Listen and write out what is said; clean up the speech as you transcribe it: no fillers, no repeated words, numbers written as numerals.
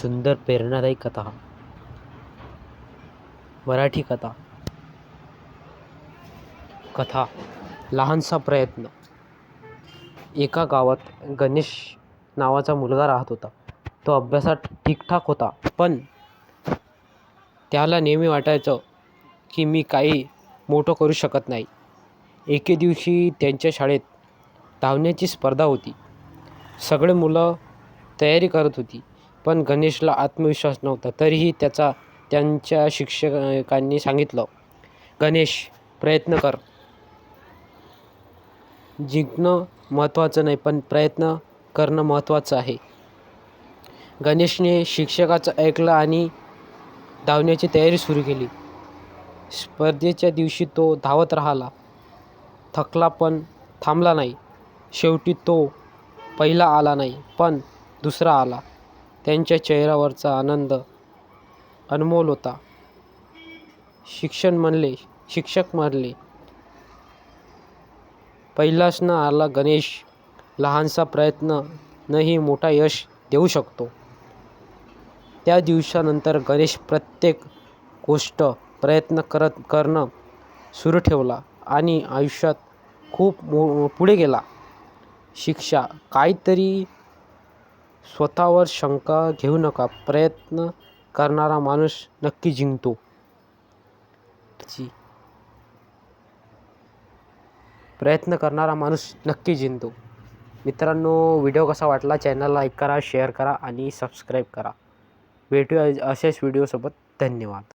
सुंदर प्रेरणादायी कथा. मराठी कथा. कथा लहानसा प्रयत्न. एका गावात गणेश नावाचा मुलगा राहत होता. तो अभ्यासात ठीकठाक होता, पण त्याला नेहमी वाटायचं की मी काही मोठं करू शकत नाही. एके दिवशी त्यांच्या शाळेत धावण्याची स्पर्धा होती. सगळे मुलं तयारी करत होती, पण गणेशला आत्मविश्वास नव्हता. तरीही त्यांच्या शिक्षकांनी सांगितलं, "गणेश, प्रयत्न कर. जिंकणं महत्त्वाचं नाही, पण प्रयत्न करणं महत्त्वाचं आहे." गणेशने शिक्षकाचं ऐकलं आणि धावण्याची तयारी सुरू केली. स्पर्धेच्या दिवशी तो धावत राहिला, थकला पण थांबला नाही. शेवटी तो पहिला आला नाही, पण दुसरा आला. त्याच्या चेहऱ्यावरचा आनंद अनमोल होता. शिक्षक म्हणले, "पहिलाच न आला गणेश, लहानसा प्रयत्नही मोठा यश देऊ शकतो." त्या दिवसानंतर गणेश प्रत्येक गोष्ट प्रयत्न करणं सुरू ठेवला आणि आयुष्यात खूप पुढे गेला. शिक्षा: काहीतरी स्वतःवर शंका घेऊ नका. प्रयत्न करणारा माणूस नक्की जिंकतो. मित्रांनो, व्हिडिओ कसा वाटला? चॅनल लाईक करा, शेअर करा आणि सबस्क्राईब करा. भेटूया अशाच व्हिडिओसोबत. धन्यवाद.